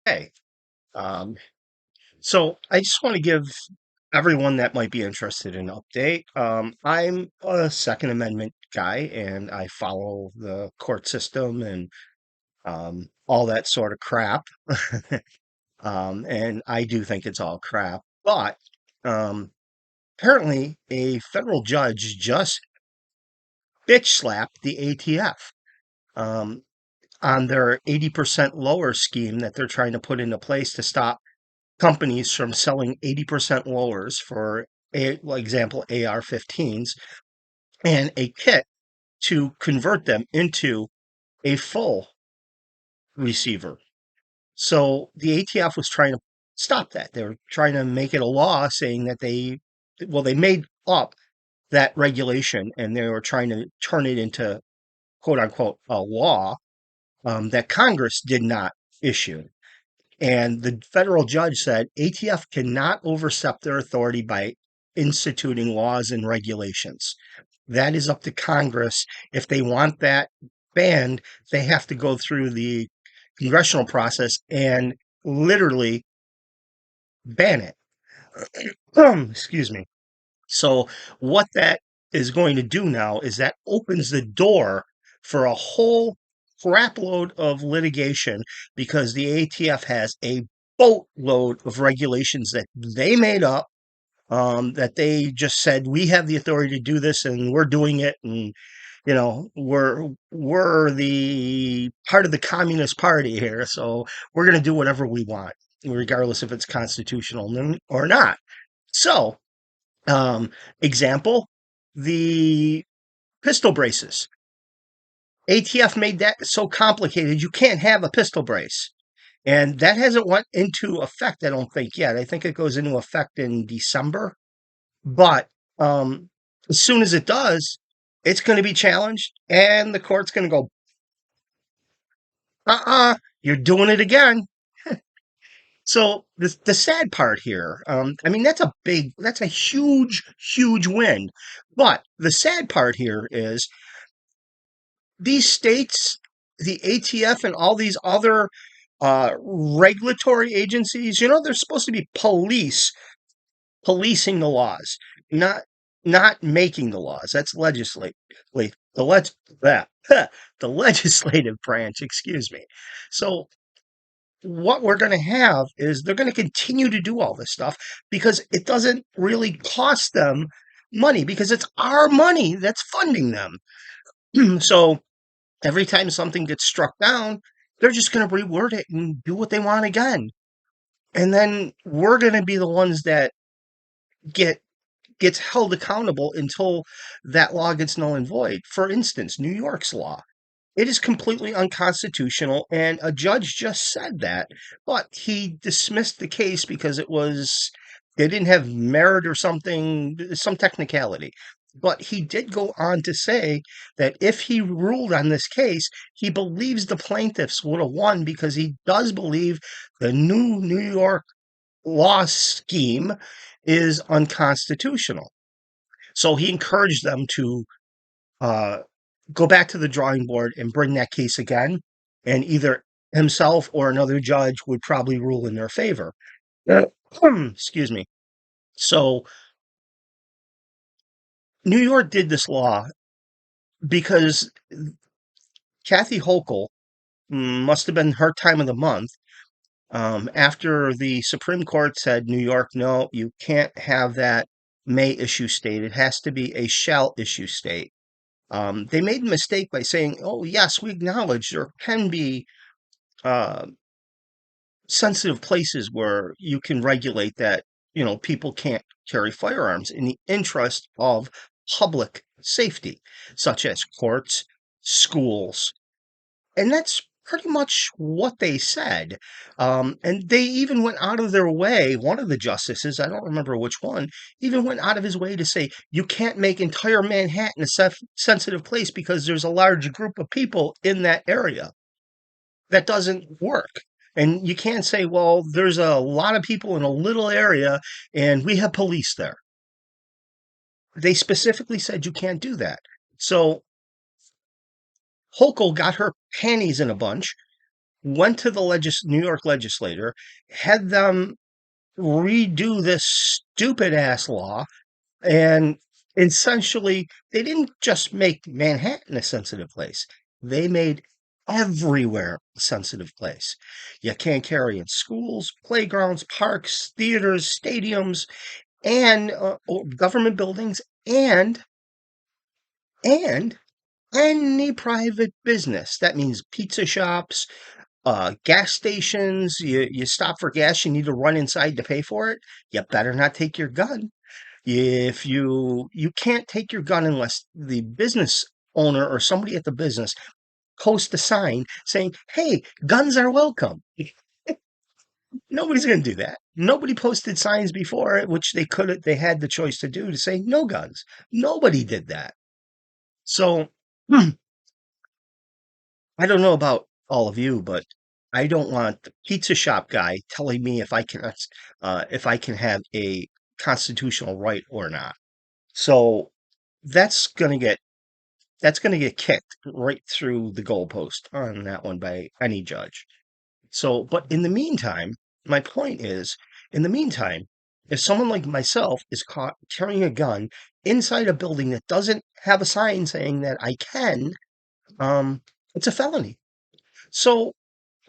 Hey, um, so I just want to give everyone that might be interested an update. I'm a Second Amendment guy and I follow the court system and all that sort of crap. And I do think it's all crap. But um, apparently, a federal judge just bitch slapped the ATF um, on their 80% lower scheme that they're trying to put into place to stop companies from selling 80% lowers for example AR-15s and a kit to convert them into a full receiver. So the ATF was trying to stop that. They were trying to make it a law saying that they made up that regulation and they were trying to turn it into quote unquote a law that Congress did not issue. And the federal judge said ATF cannot overstep their authority by instituting laws and regulations. That is up to Congress. If they want that banned, they have to go through the congressional process and literally ban it. Excuse me. So, what that is going to do now is that opens the door for a whole crapload of litigation because the ATF has a boatload of regulations that they made up, that they just said we have the authority to do this and we're doing it, and we're the part of the Communist Party here, so we're going to do whatever we want, regardless if it's constitutional or not. So um, example, the pistol braces. ATF made that so complicated you can't have a pistol brace. And that hasn't went into effect, I don't think, yet. I think it goes into effect in December. But as soon as it does, it's going to be challenged, and the court's going to go, you're doing it again. So the sad part here, I mean, that's a huge, huge win. But the sad part here is these states, the ATF, and all these other regulatory agencies, they're supposed to be policing the laws, not not making the laws. That's legislate. Wait, that the legislative branch. Excuse me. So what we're going to have is they're going to continue to do all this stuff because it doesn't really cost them money because it's our money that's funding them. So every time something gets struck down, they're just going to reword it and do what they want again. And then we're going to be the ones that get gets held accountable until that law gets null and void. For instance, New York's law. It is completely unconstitutional, and a judge just said that, but he dismissed the case because they didn't have merit or something, some technicality. But he did go on to say that if he ruled on this case, he believes the plaintiffs would have won because he does believe the new New York law scheme is unconstitutional. So he encouraged them to uh, go back to the drawing board and bring that case again, and either himself or another judge would probably rule in their favor. Uh, Excuse me. So New York did this law because Kathy Hochul must have been her time of the month. After the Supreme Court said, New York, no, you can't have that may issue state. It has to be a shall issue state. They made a mistake by saying, oh, yes, we acknowledge there can be uh, sensitive places where you can regulate that, people can't carry firearms in the interest of public safety, such as courts, schools. And that's pretty much what they said. And they even went out of their way, one of the justices, I don't remember which one, even went out of his way to say, you can't make entire Manhattan a sensitive place because there's a large group of people in that area. That doesn't work. And you can't say, well, there's a lot of people in a little area and we have police there. They specifically said you can't do that. So Hochul got her panties in a bunch went to the New York legislator, had them redo this stupid ass law, and essentially they didn't just make Manhattan a sensitive place. They made everywhere a sensitive place. You can't carry in schools, playgrounds, parks, theaters, stadiums, and or government buildings, and any private business. That means pizza shops, gas stations. You stop for gas, you need to run inside to pay for it. You better not take your gun. If you can't take your gun unless the business owner or somebody at the business posts a sign saying, "Hey, guns are welcome." Nobody's going to do that. Nobody posted signs before it, which they had the choice to do, to say no guns. Nobody did that. So I don't know about all of you, but I don't want the pizza shop guy telling me if I can have a constitutional right or not. So that's gonna get that's gonna get kicked right through the goalpost on that one by any judge. So, but in the meantime, my point is, in the meantime, if someone like myself is caught carrying a gun inside a building that doesn't have a sign saying that I can, um, it's a felony. So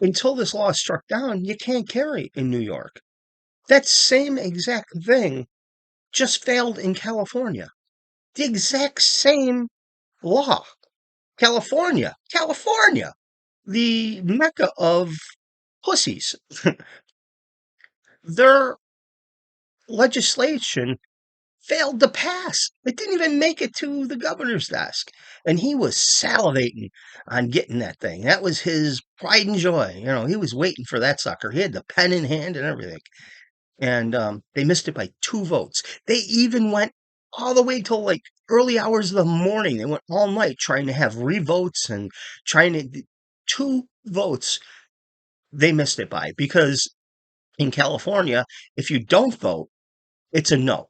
until this law is struck down, you can't carry in New York. That same exact thing just failed in California. The exact same law. California, the mecca of pussies. Their legislation failed to pass. It didn't even make it to the governor's desk. And he was salivating on getting that thing. That was his pride and joy. You know, he was waiting for that sucker. He had the pen in hand and everything. And they missed it by 2 votes. They even went all the way till like early hours of the morning. They went all night trying to have revotes and trying to 2 votes. They missed it by, because in California, if you don't vote, it's a no.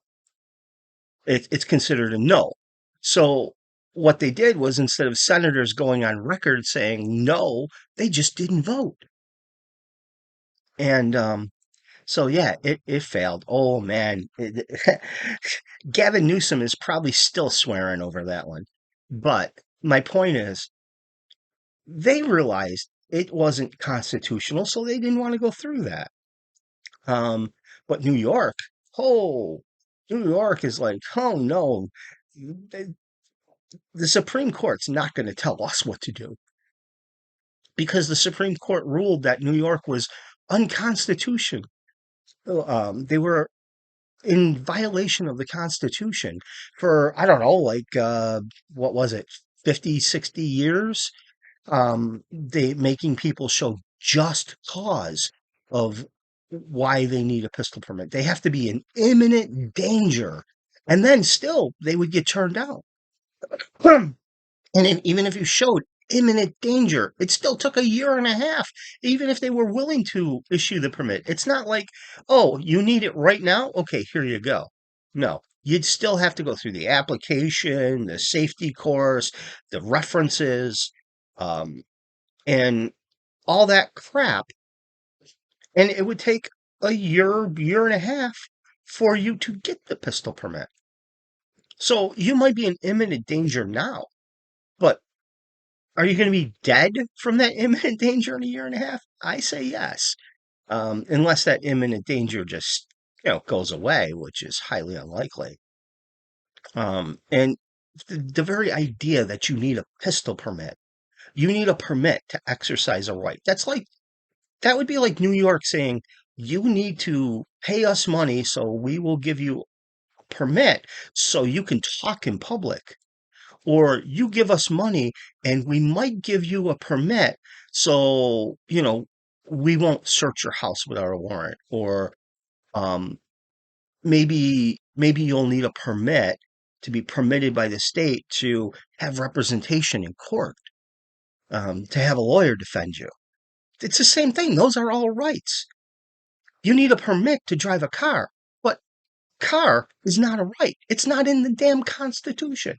It's considered a no. So what they did was, instead of senators going on record saying no, they just didn't vote. And so yeah, it failed. Oh man, Gavin Newsom is probably still swearing over that one. But my point is, they realized it wasn't constitutional, so they didn't want to go through that. Um, but oh, New York is like, oh no, the, the Supreme Court's not going to tell us what to do, because the Supreme Court ruled that New York was unconstitutional. They were in violation of the Constitution for, I don't know, like, what was it, 50, 60 years? They making people show just cause of why they need a pistol permit. They have to be in imminent danger, and then still they would get turned down. And even if you showed imminent danger, it still took a year and a half, even if they were willing to issue the permit. It's not like, oh, you need it right now? Okay, here you go. No, you'd still have to go through the application, the safety course, the references, um, and all that crap. And it would take a year and a half for you to get the pistol permit. So you might be in imminent danger now, but are you going to be dead from that imminent danger in a year and a half? I say yes. Unless that imminent danger just, goes away, which is highly unlikely. And the very idea that you need a pistol permit, you need a permit to exercise a right. That would be like New York saying, you need to pay us money so we will give you a permit so you can talk in public. Or you give us money and we might give you a permit so, we won't search your house without a warrant. Or um, maybe you'll need a permit to be permitted by the state to have representation in court, to have a lawyer defend you. It's the same thing. Those are all rights. You need a permit to drive a car, but car is not a right. It's not in the damn Constitution.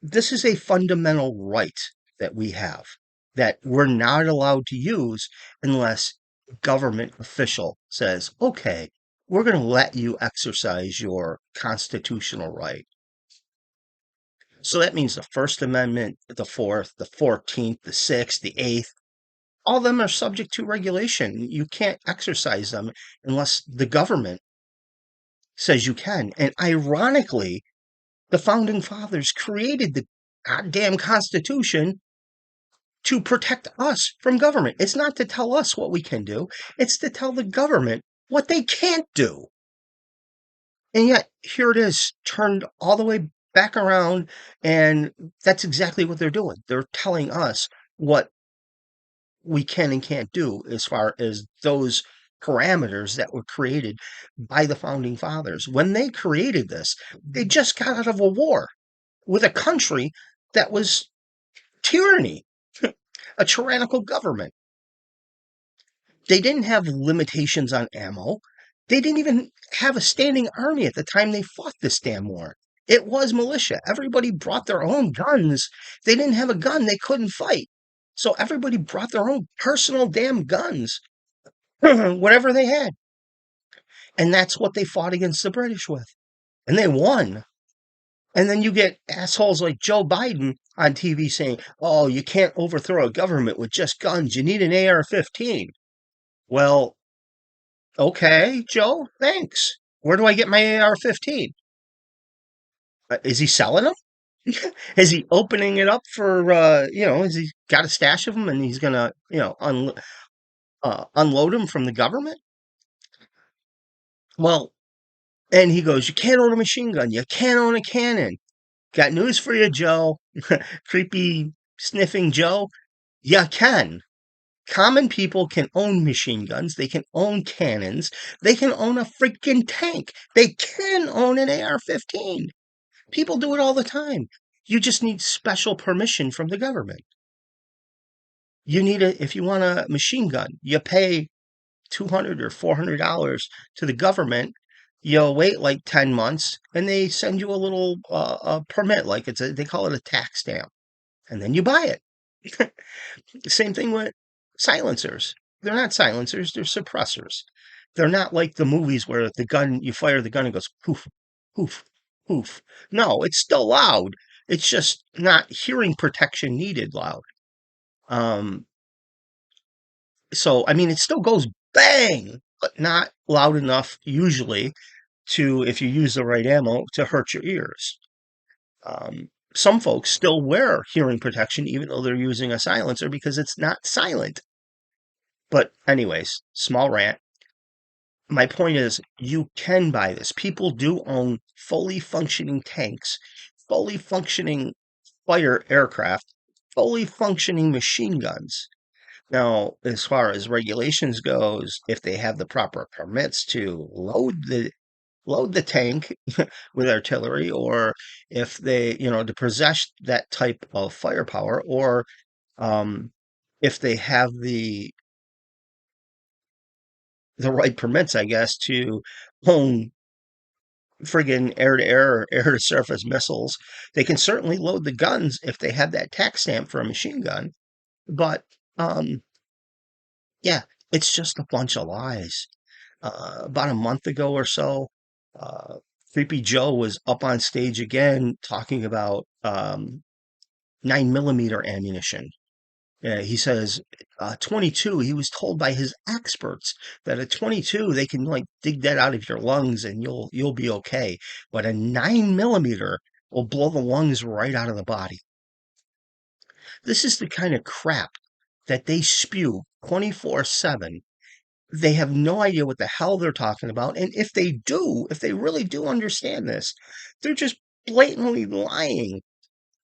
This is a fundamental right. that we have that we're not allowed to use unless a government official says, okay, we're going to let you exercise your constitutional right. So that means the First Amendment, the Fourth, the 14th, the Sixth, the Eighth, all of them are subject to regulation. You can't exercise them unless the government says you can. And ironically, the founding fathers created the goddamn Constitution to protect us from government. It's not to tell us what we can do, it's to tell the government what they can't do. And yet, here it is, turned all the way back around, and that's exactly what they're doing. They're telling us what we can and can't do as far as those parameters that were created by the founding fathers. When they created this, they just got out of a war with a country that was tyranny, a tyrannical government. They didn't have limitations on ammo. They didn't even have a standing army at the time they fought this damn war. It was militia. Everybody brought their own guns. If they didn't have a gun, they couldn't fight. So everybody brought their own personal damn guns, whatever they had. And that's what they fought against the British with. And they won. And then you get assholes like Joe Biden on TV saying, oh, you can't overthrow a government with just guns. You need an AR 15. Well, okay, Joe, thanks. Where do I get my AR 15? Is he selling them? Is he opening it up for, has he got a stash of them and he's going to, unload them from the government? Well, and he goes, you can't own a machine gun. You can't own a cannon. Got news for you, Joe. Creepy sniffing Joe. You can. Common people can own machine guns. They can own cannons. They can own a freaking tank. They can own an AR 15. People do it all the time. You just need special permission from the government. If you want a machine gun, you pay $200 or $400 to the government. You'll wait like 10 months and they send you a little permit, like they call it a tax stamp, and then you buy it. Same thing with silencers. They're not silencers, they're suppressors. They're not like the movies where you fire the gun and it goes poof, poof, poof. No, it's still loud. It's just not hearing protection needed loud. Um, so, I mean, it still goes bang, but not loud enough usually to, if you use the right ammo, to hurt your ears. Some folks still wear hearing protection even though they're using a silencer because it's not silent. But anyways, small rant. My point is, you can buy this. People do own fully functioning tanks, fully functioning fighter aircraft, fully functioning machine guns. Now, as far as regulations goes, if they have the proper permits to load the tank with artillery, or if they, to possess that type of firepower, or if they have the right permits, I guess, to own friggin' air to air or air to surface missiles. They can certainly load the guns if they have that tax stamp for a machine gun. But yeah, it's just a bunch of lies. About a month ago or so, uh, Creepy Joe was up on stage again talking about 9mm ammunition. He says 22. He was told by his experts that at 22 they can like dig that out of your lungs and you'll be okay. But a 9mm will blow the lungs right out of the body. This is the kind of crap that they spew 24/7. They have no idea what the hell they're talking about. And if they really do understand this, they're just blatantly lying,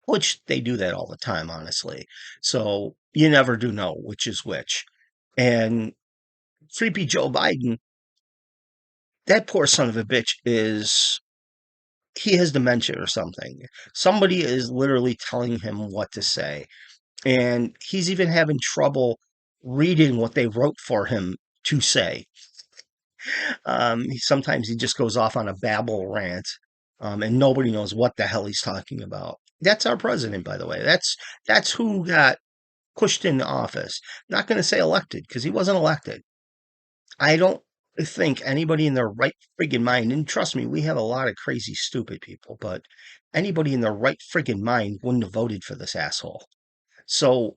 which they do that all the time, honestly. So you never do know which is which. And Creepy Joe Biden, that poor son of a bitch he has dementia or something. Somebody is literally telling him what to say. And he's even having trouble reading what they wrote for him to say. Sometimes he just goes off on a babble rant, and nobody knows what the hell he's talking about. That's our president, by the way. That's who got pushed into office. Not going to say elected because he wasn't elected. I don't think anybody in their right friggin' mind, and trust me, we have a lot of crazy, stupid people, but anybody in their right friggin' mind wouldn't have voted for this asshole. So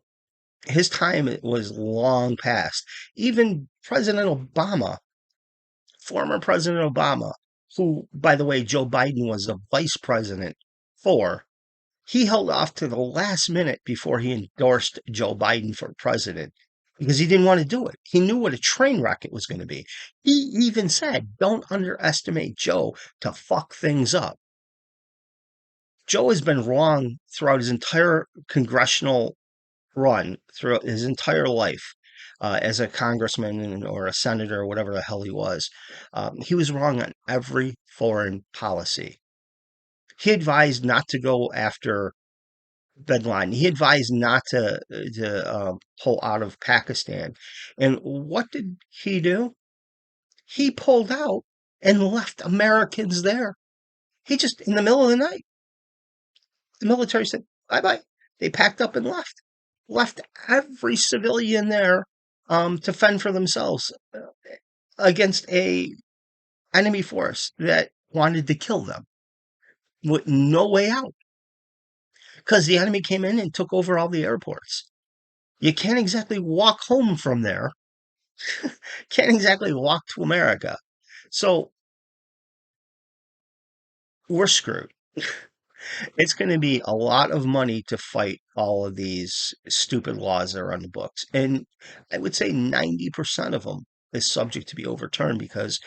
his time was long past. Even President Obama, former President Obama, who, by the way, Joe Biden was the vice president for, he held off to the last minute before he endorsed Joe Biden for president because he didn't want to do it. He knew what a train wreck it was going to be. He even said, don't underestimate Joe to fuck things up. Joe has been wrong throughout his entire congressional run, throughout his entire life as a congressman or a senator or whatever the hell he was. He was wrong on every foreign policy. He advised not to go after Bin Laden. He advised not to pull out of Pakistan. And what did he do? He pulled out and left Americans there. He just, in the middle of the night, the military said, bye bye. They packed up and left. Left every civilian there to fend for themselves against a enemy force that wanted to kill them with no way out because the enemy came in and took over all the airports. You can't exactly walk home from there. Can't exactly walk to America. So we're screwed. It's going to be a lot of money to fight all of these stupid laws that are on the books. And I would say 90% of them is subject to be overturned because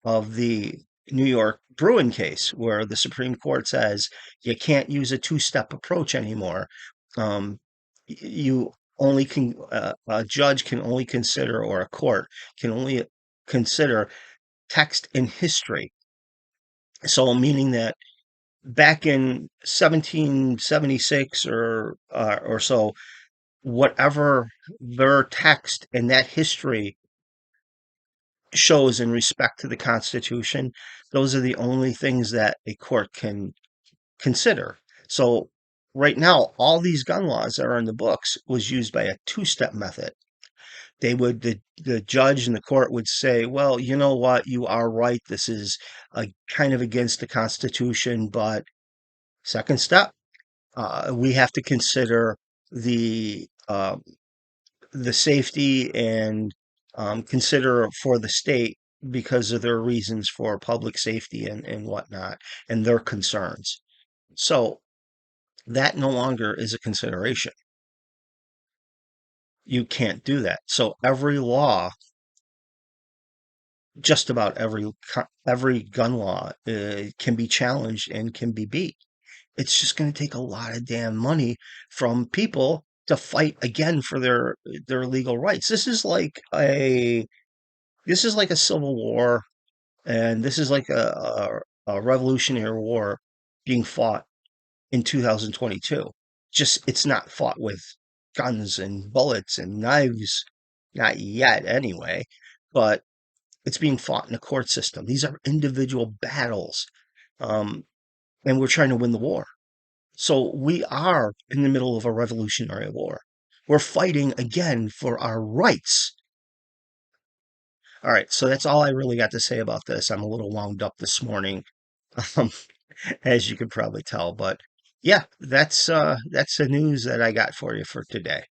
of the New York Bruin case, where the Supreme Court says you can't use a two-step approach anymore. You only can, a judge can only consider, or a court can only consider text and history. So, meaning that back in 1776 or so, whatever their text and that history shows in respect to the Constitution, those are the only things that a court can consider. So right now, all these gun laws that are in the books was used by a two-step method. The judge and the court would say, well, you know what, you are right. This is kind of against the Constitution, but second step, we have to consider the the safety and consider for the state because of their reasons for public safety and whatnot and their concerns. So that no longer is a consideration. You can't do that. So every law, just about every gun law, can be challenged and can be beat. It's just going to take a lot of damn money from people to fight again for their legal rights. This is like a civil war, and this is like a revolutionary war being fought in 2022. Just it's not fought with guns and bullets and knives, not yet anyway, but it's being fought in a court system. These are individual battles, um, and we're trying to win the war. So we are in the middle of a revolutionary war. We're fighting again for our rights. All right, so that's all I really got to say about this. I'm a little wound up this morning, um, as you could probably tell. But yeah, that's the news that I got for you for today.